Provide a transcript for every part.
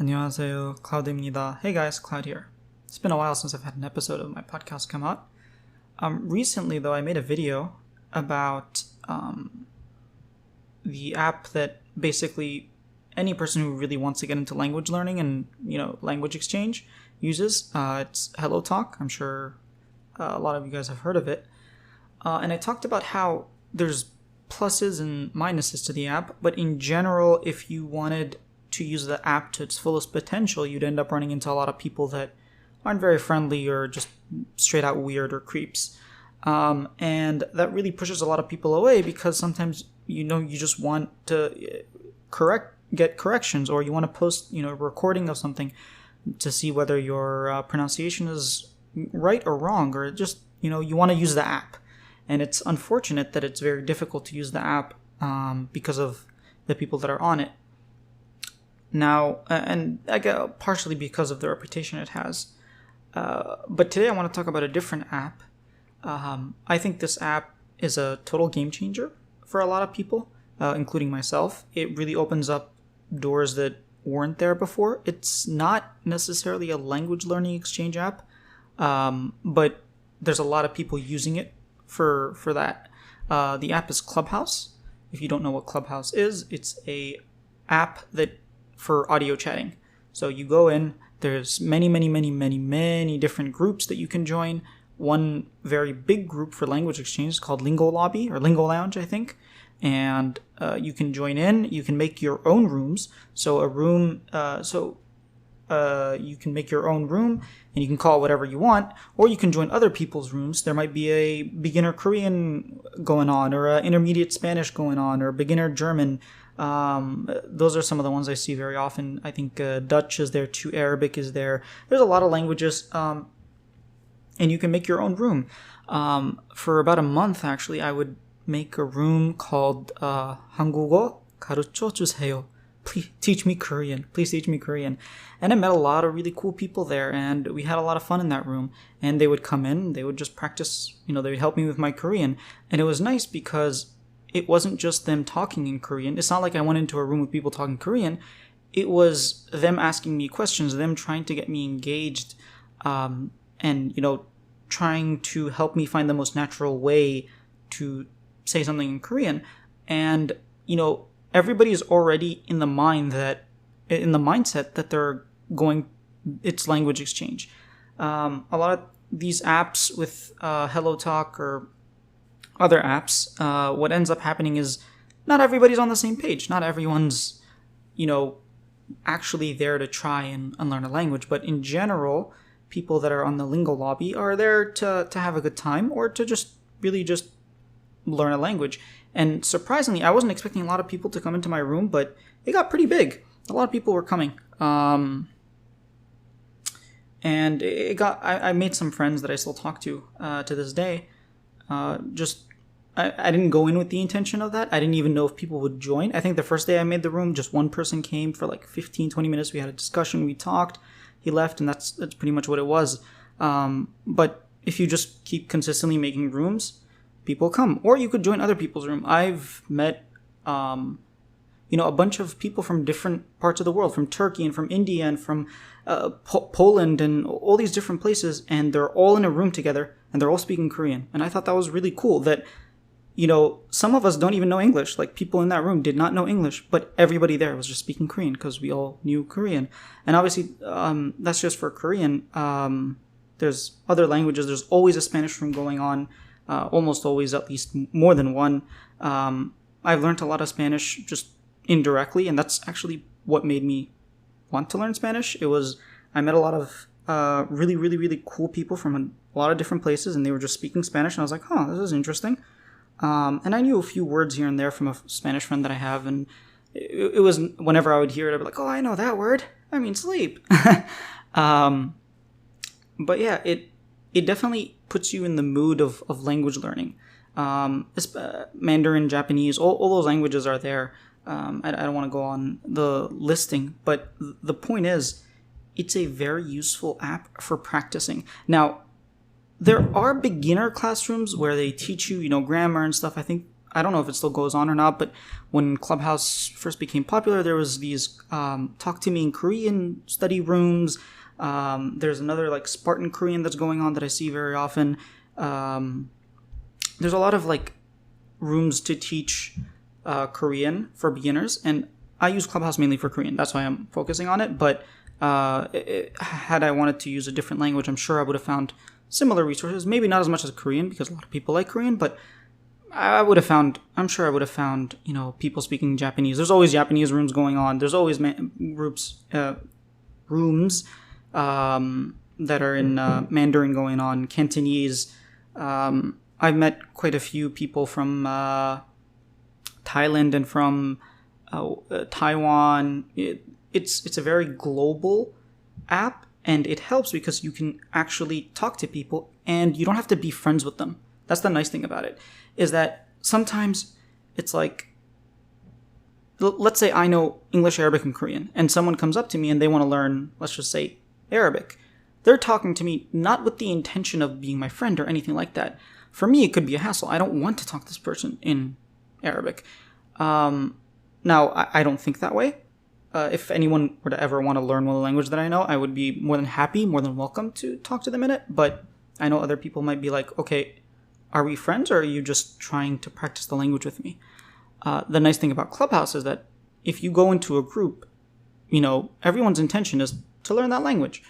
안녕하세요, Cloud입니다. Hey guys, Cloud here. It's been a while since I've had an episode of my podcast come out. Recently, though, I made a video about the app that basically any person who really wants to get into language learning and language exchange uses. It's HelloTalk. I'm sure a lot of you guys have heard of it. And I talked about how there's pluses and minuses to the app, but in general, if you wanted to use the app to its fullest potential, you'd end up running into a lot of people that aren't very friendly or just straight out weird or creeps. And that really pushes a lot of people away because sometimes, you just want to get corrections, or you want to post, a recording of something to see whether your pronunciation is right or wrong, or just, you want to use the app. And it's unfortunate that it's very difficult to use the app because of the people that are on it. Now, and I get partially because of the reputation it has. But today I want to talk about a different app. I think this app is a total game changer for a lot of people, including myself. It really opens up doors that weren't there before. It's not necessarily a language learning exchange app, but there's a lot of people using it for that. The app is Clubhouse. If you don't know what Clubhouse is, it's a app that for audio chatting. So you go in, there's many different groups that you can join. One very big group for language exchange is called Lingo Lobby or Lingo Lounge, I think. And you can join in. You can make your own rooms. So you can make your own room and you can call it whatever you want, or you can join other people's rooms. There might be a beginner Korean going on, or an intermediate Spanish going on, or beginner German. Those are some of the ones I see very often. I think Dutch is there too, Arabic is there. There's a lot of languages, and you can make your own room. For about a month, actually, I would make a room called 한국어 가르쳐 주세요. Please teach me Korean. Please teach me Korean. And I met a lot of really cool people there, and we had a lot of fun in that room. And they would come in, they would just practice, they would help me with my Korean. And it was nice because it wasn't just them talking in Korean. It's not like I went into a room with people talking Korean. It was them asking me questions, them trying to get me engaged, and, trying to help me find the most natural way to say something in Korean. And, everybody is already in the mindset that they're going, it's language exchange. A lot of these apps with HelloTalk or other apps, what ends up happening is not everybody's on the same page. Not everyone's, actually there to try and learn a language. But in general, people that are on the Lingo Lobby are there to have a good time or to just really just learn a language. And surprisingly, I wasn't expecting a lot of people to come into my room, but it got pretty big. A lot of people were coming. And I made some friends that I still talk to this day. I didn't go in with the intention of that. I didn't even know if people would join. I think the first day I made the room, just one person came for like 15, 20 minutes. We had a discussion, we talked, he left, and that's pretty much what it was. But if you just keep consistently making rooms, people come. Or you could join other people's room. I've met, a bunch of people from different parts of the world, from Turkey and from India and from Poland and all these different places, and they're all in a room together and they're all speaking Korean. And I thought that was really cool that, some of us don't even know English. Like, people in that room did not know English, but everybody there was just speaking Korean because we all knew Korean. And obviously, that's just for Korean. There's other languages. There's always a Spanish room going on. Almost always, at least more than one. I've learned a lot of Spanish just indirectly, and that's actually what made me want to learn Spanish. I met a lot of really, really, really cool people from a lot of different places, and they were just speaking Spanish, and I was like, this is interesting. And I knew a few words here and there from a Spanish friend that I have, and it was, whenever I would hear it, I'd be like, I know that word. I mean, sleep. But yeah, it definitely puts you in the mood of language learning. Mandarin, Japanese, all those languages are there. I don't want to go on the listing, but the point is, it's a very useful app for practicing. Now, there are beginner classrooms where they teach you, grammar and stuff. I think I don't know if it still goes on or not, but when Clubhouse first became popular, there was these talk to me in Korean study rooms. There's another like Spartan Korean that's going on that I see very often. There's a lot of like rooms to teach Korean for beginners, and I use Clubhouse mainly for Korean. That's why I'm focusing on it. But had I wanted to use a different language, I'm sure I would have found similar resources. Maybe not as much as Korean, because a lot of people like Korean, but I'm sure I would have found, people speaking Japanese. There's always Japanese rooms going on. There's always rooms that are in Mandarin going on, Cantonese. I've met quite a few people from Thailand and from Taiwan. It's a very global app, and it helps because you can actually talk to people and you don't have to be friends with them. That's the nice thing about it, is that sometimes it's like, let's say I know English, Arabic, and Korean, and someone comes up to me and they want to learn, let's just say, Arabic. They're talking to me not with the intention of being my friend or anything like that. For me, it could be a hassle. I don't want to talk to this person in Arabic. Now, I don't think that way. If anyone were to ever want to learn one language that I know, I would be more than happy, more than welcome to talk to them in it. But I know other people might be like, okay, are we friends, or are you just trying to practice the language with me? The nice thing about Clubhouse is that if you go into a group, everyone's intention is to learn that language.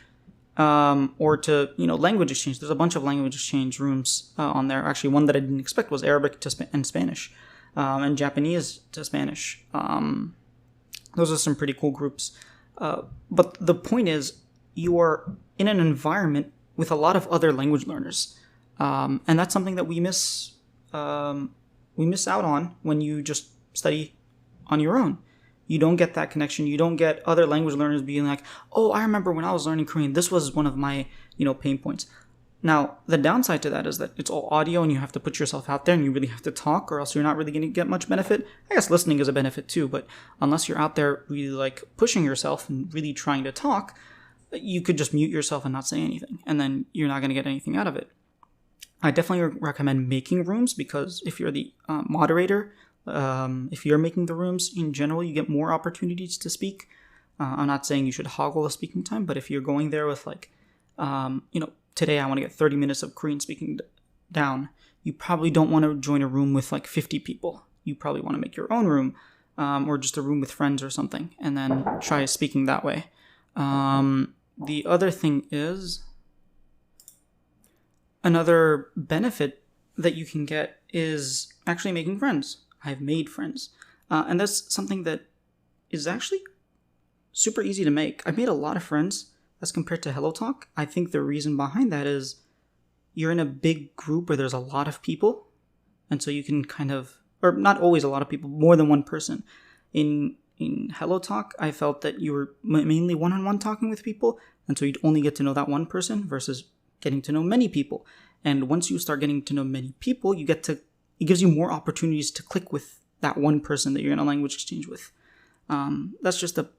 Or to, language exchange. There's a bunch of language exchange rooms on there. Actually, one that I didn't expect was Arabic and Spanish, and Japanese to Spanish. Those are some pretty cool groups. But the point is, you are in an environment with a lot of other language learners. And that's something that we miss out on when you just study on your own. You don't get that connection. You don't get other language learners being like, oh, I remember when I was learning Korean, this was one of my, pain points. Now, the downside to that is that it's all audio and you have to put yourself out there and you really have to talk, or else you're not really going to get much benefit. I guess listening is a benefit too, but unless you're out there really like pushing yourself and really trying to talk, you could just mute yourself and not say anything, and then you're not going to get anything out of it. I definitely recommend making rooms, because if you're the moderator, if you're making the rooms in general, you get more opportunities to speak. I'm not saying you should hoggle the speaking time, but if you're going there with like, today I want to get 30 minutes of Korean speaking down, you probably don't want to join a room with like 50 people. You probably want to make your own room, or just a room with friends or something, and then try speaking that way. The other thing is, another benefit that you can get is actually making friends. I've made friends. And that's something that is actually super easy to make. I've made a lot of friends as compared to Hello Talk. I think the reason behind that is you're in a big group where there's a lot of people. And so you can or not always a lot of people, more than one person. In Hello Talk, I felt that you were mainly one-on-one talking with people. And so you'd only get to know that one person versus getting to know many people. And once you start getting to know many people, it gives you more opportunities to click with that one person that you're in a language exchange with. That's just a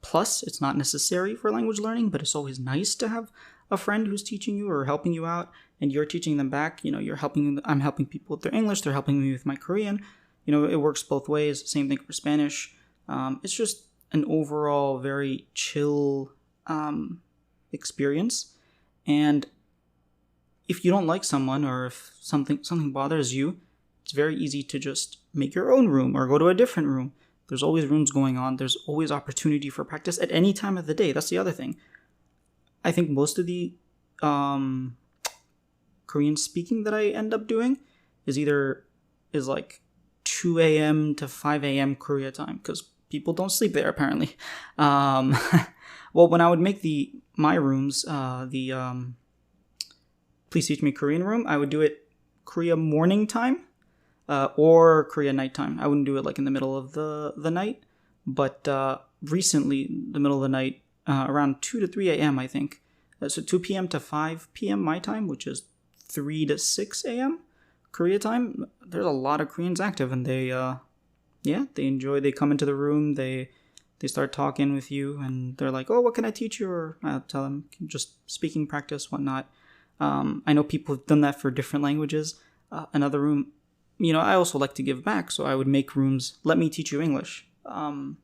plus. It's not necessary for language learning, but it's always nice to have a friend who's teaching you or helping you out, and you're teaching them back. I'm helping people with their English. They're helping me with my Korean. It works both ways. Same thing for Spanish. It's just an overall very chill experience. And if you don't like someone, or if something bothers you, it's very easy to just make your own room or go to a different room. There's always rooms going on. There's always opportunity for practice at any time of the day. That's the other thing. I think most of the Korean speaking that I end up doing is like 2 a.m. to 5 a.m. Korea time, because people don't sleep there apparently. Well, when I would make my rooms, Please Teach Me Korean room, I would do it Korea morning time, or Korea nighttime. I wouldn't do it like in the middle of the night, but recently, the middle of the night, around 2 to 3 a.m. I think. So 2 p.m. to 5 p.m. my time, which is 3 to 6 a.m. Korea time. There's a lot of Koreans active, and they enjoy. They come into the room, they start talking with you, and they're like, "Oh, what can I teach you?" Or I'll tell them, just speaking practice, whatnot. I know people have done that for different languages. Another room I also like to give back, so I would make rooms, let me teach you English. And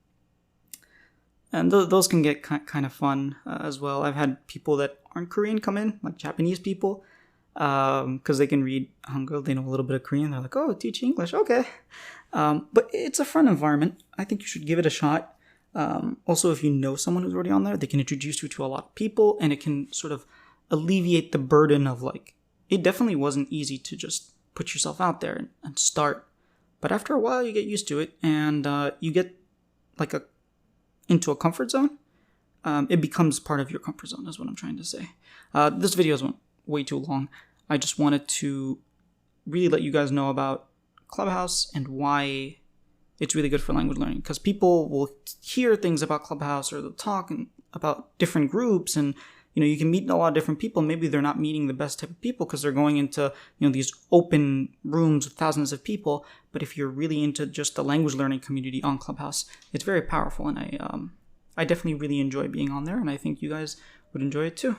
those can get kind of fun as well. I've had people that aren't Korean come in, like Japanese people, because they can read Hangul, they know a little bit of Korean. They're like, oh, teach English, okay. But it's a fun environment. I think you should give it a shot. Also, if you know someone who's already on there, they can introduce you to a lot of people, and it can sort of alleviate the burden of like, it definitely wasn't easy to just put yourself out there and start. But after a while, you get used to it, and you get like into a comfort zone. It becomes part of your comfort zone, is what I'm trying to say. This video went way too long. I just wanted to really let you guys know about Clubhouse and why it's really good for language learning, because people will hear things about Clubhouse, or they'll talk about different groups, and you can meet a lot of different people. Maybe they're not meeting the best type of people because they're going into these open rooms with thousands of people. But if you're really into just the language learning community on Clubhouse, it's very powerful, and I definitely really enjoy being on there, and I think you guys would enjoy it too.